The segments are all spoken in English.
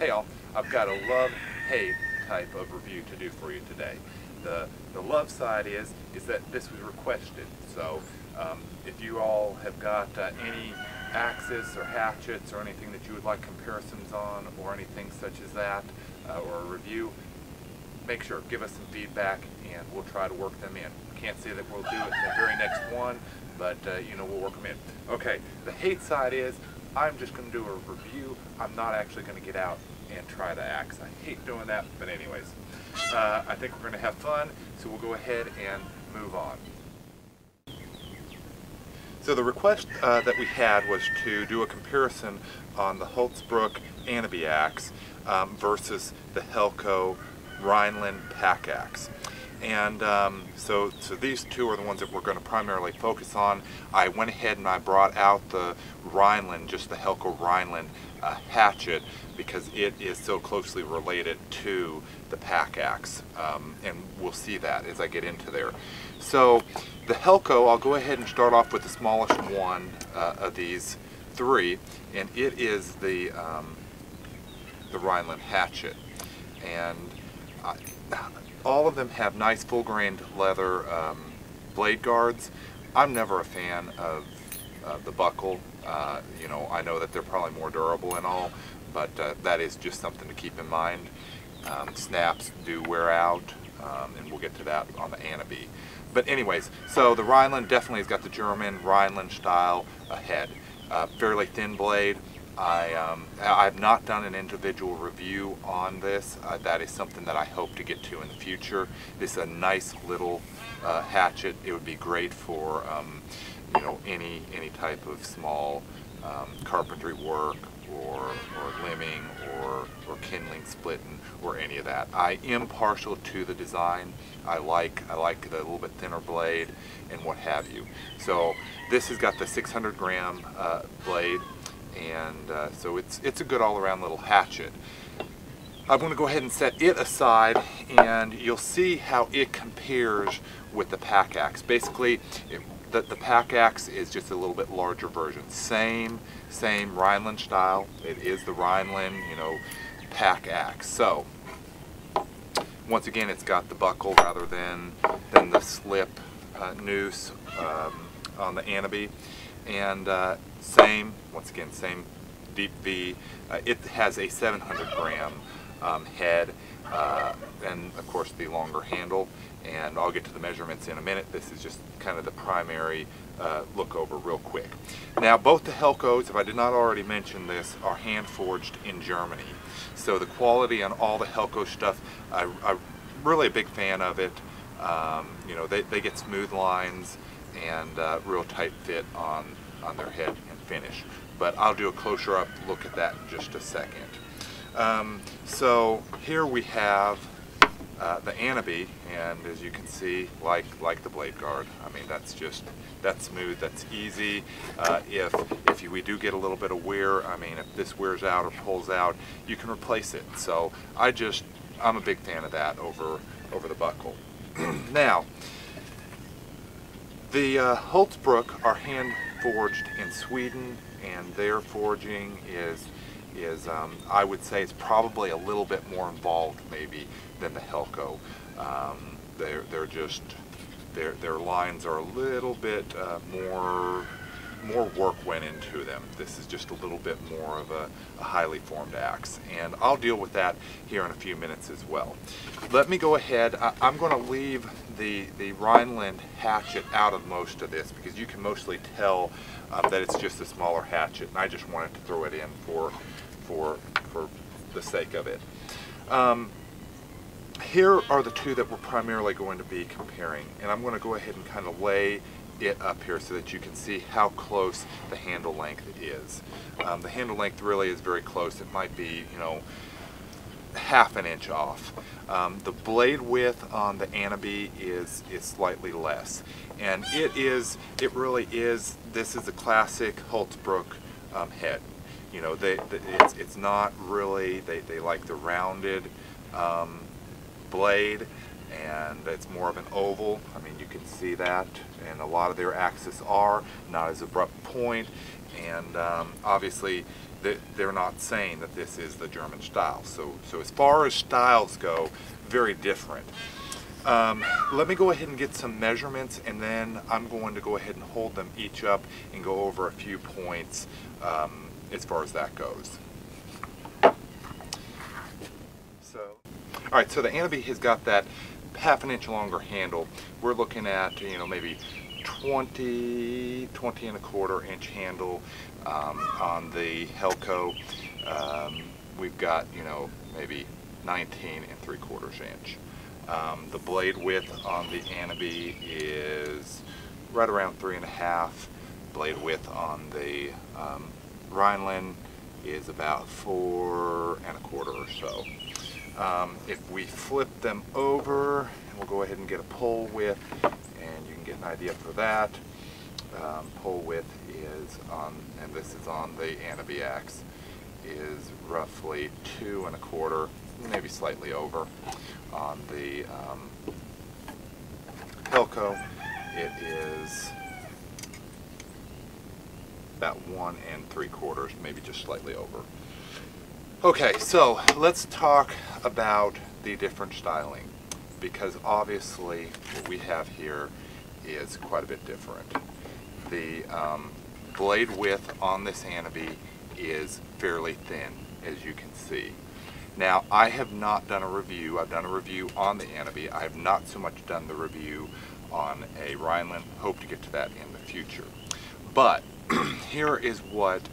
Hey all, I've got a love-hate type of review to do for you today. The love side is that this was requested, so if you all have got any axes or hatchets or anything that you would like comparisons on or anything such as that, or a review, make sure, give us some feedback and we'll try to work them in. Can't say that we'll do it in the very next one, but you know, we'll work them in. Okay, the hate side is I'm just going to do a review. I'm not actually going to get out and try the axe. I hate doing that, but anyways, I think we're going to have fun, so we'll go ahead and move on. So the request that we had was to do a comparison on the Hults Bruk Aneby axe versus the Helko Rhineland pack axe. And so these two are the ones that we're going to primarily focus on. I went ahead and I brought out the Rhineland, just the Helko Rhineland hatchet, because it is so closely related to the pack axe, and we'll see that as I get into there. So the Helko, I'll go ahead and start off with the smallest one of these three, and it is the Rhineland Hatchet. And all of them have nice full-grained leather blade guards. I'm never a fan of the buckle. You know, I know that they're probably more durable and all, but that is just something to keep in mind. Snaps do wear out, and we'll get to that on the Aneby. But anyways, so the Rhineland definitely has got the German Rhineland style head. Fairly thin blade. I've not done an individual review on this. That is something that I hope to get to in the future. This is a nice little hatchet. It would be great for you know, any type of small carpentry work or limbing or kindling, splitting, or any of that. I am partial to the design. I like the little bit thinner blade and what have you. So this has got the 600 gram blade. And so it's a good all-around little hatchet. I'm going to go ahead and set it aside, and you'll see how it compares with the pack axe. Basically, the pack axe is just a little bit larger version. Same Rhineland style. It is the Rhineland, you know, pack axe. So once again, it's got the buckle rather than the slip noose on the Aneby. And once again, same deep V. It has a 700 gram head, and of course the longer handle. And I'll get to the measurements in a minute. This is just kind of the primary look over real quick. Now, both the Helkos, if I did not already mention this, are hand forged in Germany. So the quality on all the Helko stuff, I'm really a big fan of it. You know, they get smooth lines and real tight fit on their head and finish. But I'll do a closer up look at that in just a second. So here we have the Aneby, and as you can see, like the blade guard. I mean, that's smooth, that's easy. If we do get a little bit of wear, I mean, if this wears out or pulls out, you can replace it. So I'm a big fan of that over the buckle. Now, the Hults Bruk are hand forged in Sweden, and their forging is I would say it's probably a little bit more involved maybe than the Helko. Their lines are a little bit more work went into them. This is just a little bit more of a highly formed axe, and I'll deal with that here in a few minutes as well. Let me go ahead. I'm going to leave the Rhineland hatchet out of most of this because you can mostly tell that it's just a smaller hatchet, and I just wanted to throw it in for the sake of it. Here are the two that we're primarily going to be comparing, and I'm going to go ahead and kind of lay it up here so that you can see how close the handle length is. The handle length really is very close. It might be, you know, half an inch off. The blade width on the Aneby is slightly less, and it really is. This is a classic Hults Bruk head. You know, it's not really. They like the rounded blade, and it's more of an oval. I mean, you can see that, and a lot of their axes are not as abrupt point, and obviously they're not saying that this is the German style. So as far as styles go, very different. Let me go ahead and get some measurements, and then I'm going to go ahead and hold them each up and go over a few points as far as that goes. Alright, so the Aneby has got that half an inch longer handle. We're looking at, you know, maybe 20 and a quarter inch handle on the Helko. We've got, you know, maybe 19 3/4 inch. The blade width on the Aneby is right around 3.5. Blade width on the Rhineland is about 4 1/4 or so. If we flip them over, we'll go ahead and get a pole width, and you can get an idea for that. Pole width is on, and this is on the Aneby axe, is roughly 2 1/4, maybe slightly over. On the Helko, it is about 1 3/4, maybe just slightly over. Okay, so let's talk about the different styling, because obviously what we have here is quite a bit different. The blade width on this Aneby is fairly thin, as you can see. Now, I have not done a review. I've done a review on the Aneby. I have not so much done the review on a Rhineland. Hope to get to that in the future. But here is what,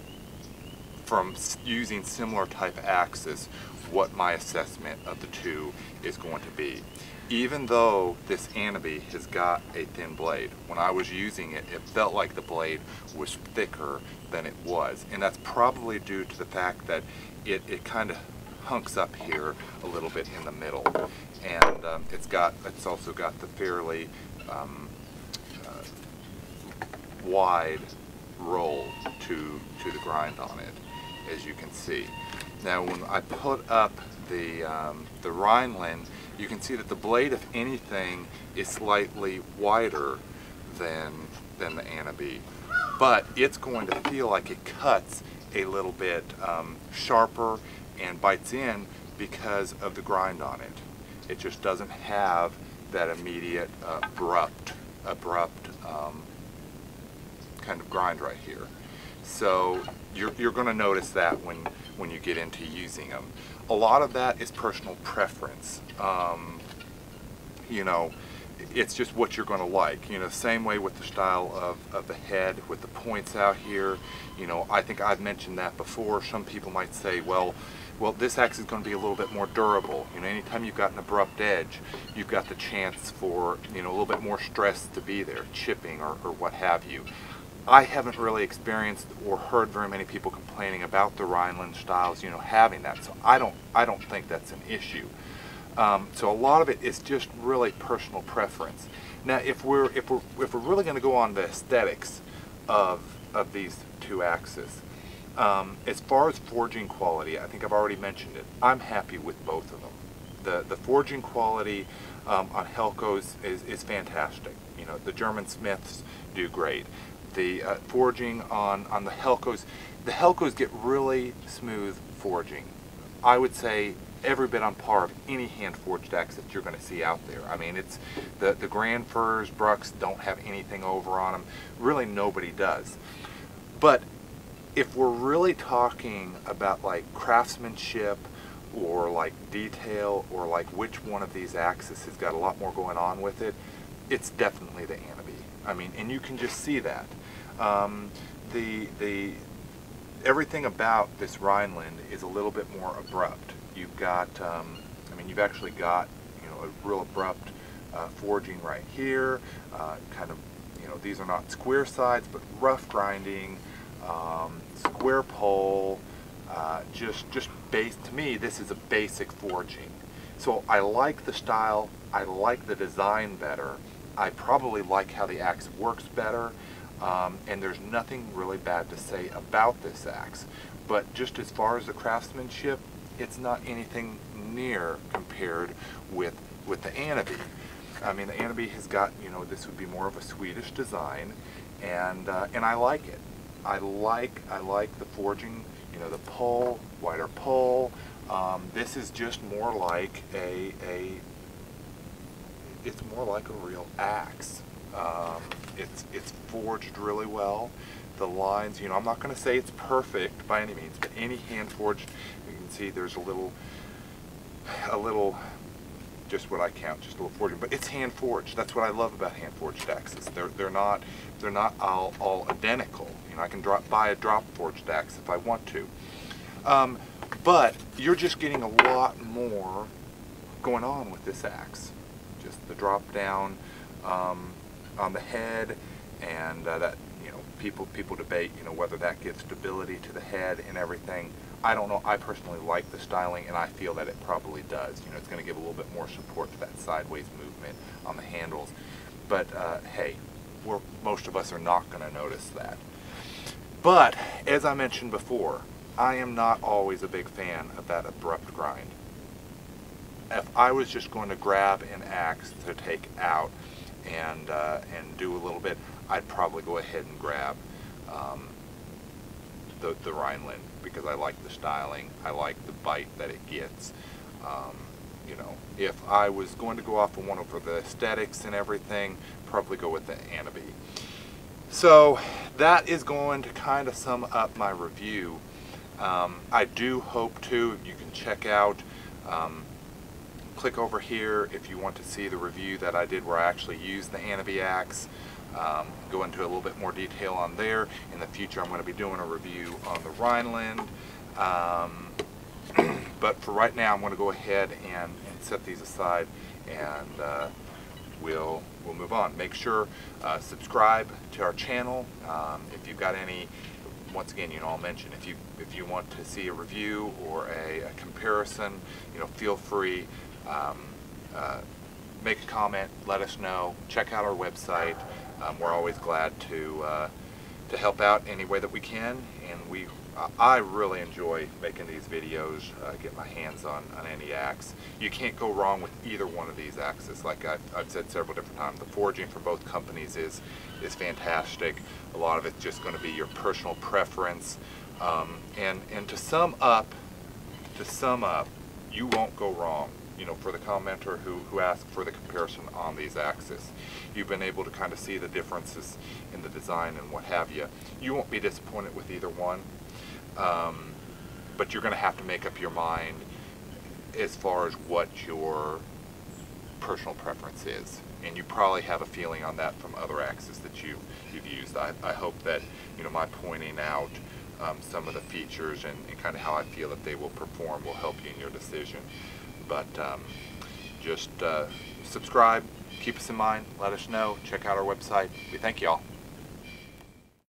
from using similar type axes, what my assessment of the two is going to be. Even though this Aneby has got a thin blade, when I was using it, it felt like the blade was thicker than it was. And that's probably due to the fact that it kind of hunks up here a little bit in the middle. And it's also got the fairly wide roll to the grind on it, as you can see. Now, when I put up the Rhineland, you can see that the blade, if anything, is slightly wider than the Aneby, but it's going to feel like it cuts a little bit sharper and bites in because of the grind on it. It just doesn't have that immediate abrupt kind of grind right here. So you're going to notice that when you get into using them. A lot of that is personal preference. You know, it's just what you're going to like. You know, same way with the style of the head with the points out here. You know, I think I've mentioned that before. Some people might say, well, this axe is going to be a little bit more durable. You know, anytime you've got an abrupt edge, you've got the chance for, you know, a little bit more stress to be there, chipping or what have you. I haven't really experienced or heard very many people complaining about the Rhineland styles, you know, having that. So I don't think that's an issue. So a lot of it is just really personal preference. Now, if we're really going to go on the aesthetics of these two axes, as far as forging quality, I think I've already mentioned it. I'm happy with both of them. The forging quality on Helko's is fantastic. You know, the German smiths do great. The forging on the Helkos get really smooth forging. I would say every bit on par of any hand-forged axe that you're going to see out there. I mean, it's the Grand Furs, Bruks don't have anything over on them. Really, nobody does. But if we're really talking about like craftsmanship or like detail or like which one of these axes has got a lot more going on with it, it's definitely the Aneby. I mean, and you can just see that. Everything about this Rhineland is a little bit more abrupt. You've got, I mean, you've actually got, you know, a real abrupt forging right here. Kind of, you know, these are not square sides, but rough grinding, square pole. Just base. To me, this is a basic forging. So I like the style. I like the design better. I probably like how the axe works better, and there's nothing really bad to say about this axe. But just as far as the craftsmanship, it's not anything near compared with the Aneby. I mean, the Aneby has got, you know, this would be more of a Swedish design, and I like it. I like the forging, you you know, the pull, wider pull. This is just more like it's more like a real axe. It's forged really well. The lines, you know, I'm not going to say it's perfect by any means, but any hand forged, you can see there's a little, just what I count, just a little forging, but it's hand forged. That's what I love about hand forged axes. They're not all identical. You know, I can buy a drop forged axe if I want to, but you're just getting a lot more going on with this axe. Just the drop down on the head, and that, you know, people debate, you know, whether that gives stability to the head and everything. I don't know. I personally like the styling, and I feel that it probably does. You know, it's going to give a little bit more support to that sideways movement on the handles. But hey, most of us are not going to notice that. But as I mentioned before, I am not always a big fan of that abrupt grind. If I was just going to grab an axe to take out and do a little bit, I'd probably go ahead and grab the Rhineland, because I like the styling, I like the bite that it gets. You know, if I was going to go off of one of the aesthetics and everything, probably go with the Aneby. So that is going to kind of sum up my review. I do hope to, you can check out, click over here if you want to see the review that I did where I actually used the Aneby axe. Go into a little bit more detail on there. In the future I'm going to be doing a review on the Rhineland. But for right now I'm going to go ahead and set these aside, and we'll move on. Make sure subscribe to our channel. If you've got any, once again, you know, I'll mention, if you want to see a review or a comparison, you know, feel free, make a comment, let us know, check out our website. We're always glad to help out any way that we can, and I really enjoy making these videos, get my hands on any axe. You can't go wrong with either one of these axes. Like I've said several different times, the forging for both companies is fantastic. A lot of it's just going to be your personal preference, and to sum up, you won't go wrong. You know, for the commenter who asked for the comparison on these axes, you've been able to kind of see the differences in the design and what have you. You won't be disappointed with either one, but you're going to have to make up your mind as far as what your personal preference is, and you probably have a feeling on that from other axes that you've used. I hope that, you know, my pointing out some of the features and kind of how I feel that they will perform will help you in your decision. But just subscribe, keep us in mind, let us know, check out our website. We thank you all.